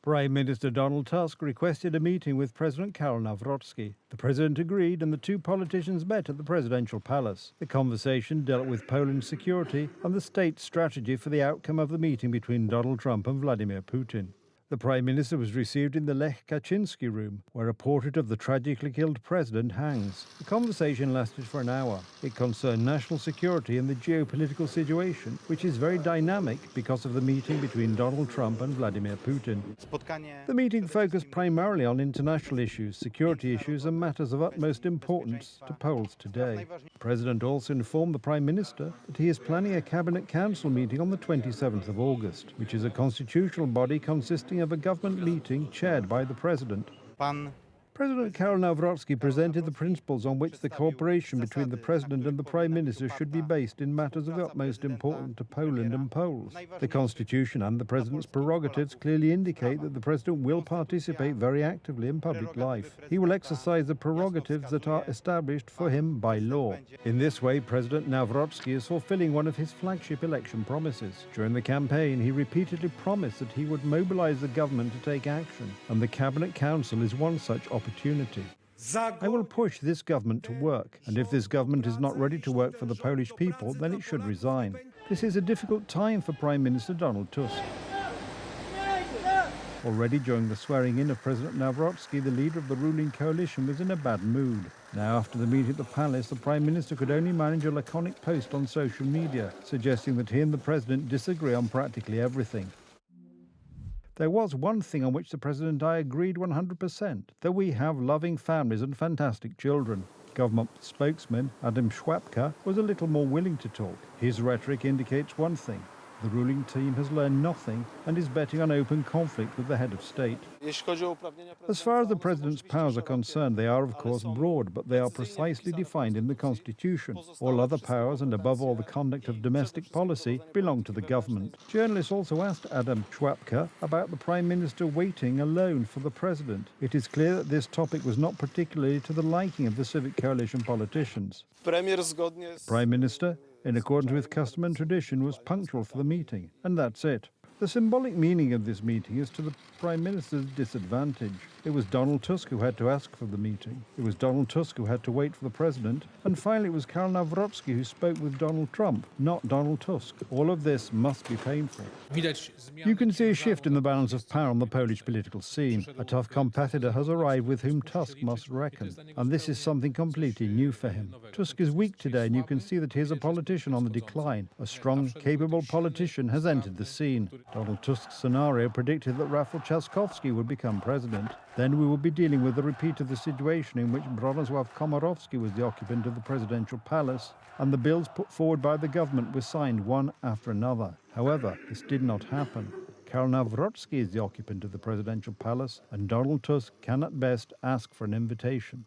Prime Minister Donald Tusk requested a meeting with President Tusk and Nawrocki. The president agreed and the two politicians met at the presidential palace. The conversation dealt with Poland's security and the state's strategy for the outcome of the meeting between Donald Trump and Vladimir Putin. The Prime Minister was received in the Lech Kaczynski room, where a portrait of the tragically killed president hangs. The conversation lasted for an hour. It concerned national security and the geopolitical situation, which is very dynamic because of the meeting between Donald Trump and Vladimir Putin. The meeting focused primarily on international issues, security issues and matters of utmost importance to Poles today. The President also informed the Prime Minister that he is planning a Cabinet Council meeting on the 27th of August, which is a constitutional body consisting of a government meeting chaired by the President. President Tusk and Nawrocki presented the principles on which the cooperation between the President and the Prime Minister should be based in matters of utmost importance to Poland and Poles. The Constitution and the President's prerogatives clearly indicate that the President will participate very actively in public life. He will exercise the prerogatives that are established for him by law. In this way, President Nawrocki is fulfilling one of his flagship election promises. During the campaign, he repeatedly promised that he would mobilize the government to take action, and the Cabinet Council is one such opportunity. I will push this government to work, and if this government is not ready to work for the Polish people, then it should resign. This is a difficult time for Prime Minister Donald Tusk. Already during the swearing-in of President Nawrocki, the leader of the ruling coalition was in a bad mood. Now, after the meeting at the palace, the Prime Minister could only manage a laconic post on social media, suggesting that he and the President disagree on practically everything. There was one thing on which the President and I agreed 100%, that we have loving families and fantastic children. Government spokesman Adam Szłapka was a little more willing to talk. His rhetoric indicates one thing: the ruling team has learned nothing and is betting on open conflict with the head of state. As far as the President's powers are concerned, they are of course broad, but they are precisely defined in the Constitution. All other powers, and above all the conduct of domestic policy, belong to the government. Journalists also asked Adam Szłapka about the Prime Minister waiting alone for the President. It is clear that this topic was not particularly to the liking of the Civic Coalition politicians. The Prime Minister, in accordance with custom and tradition, was punctual for the meeting, and that's it. The symbolic meaning of this meeting is to the Prime Minister's disadvantage. It was Donald Tusk who had to ask for the meeting. It was Donald Tusk who had to wait for the President. And finally, it was Tusk and Nawrocki who spoke with Donald Trump, not Donald Tusk. All of this must be painful. You can see a shift in the balance of power on the Polish political scene. A tough competitor has arrived with whom Tusk must reckon. And this is something completely new for him. Tusk is weak today, and you can see that he is a politician on the decline. A strong, capable politician has entered the scene. Donald Tusk's scenario predicted that Rafał Trzaskowski would become president. Then we would be dealing with a repeat of the situation in which Bronisław Komorowski was the occupant of the presidential palace, and the bills put forward by the government were signed one after another. However, this did not happen. Tusk and Nawrocki is the occupant of the presidential palace, and Donald Tusk can at best ask for an invitation.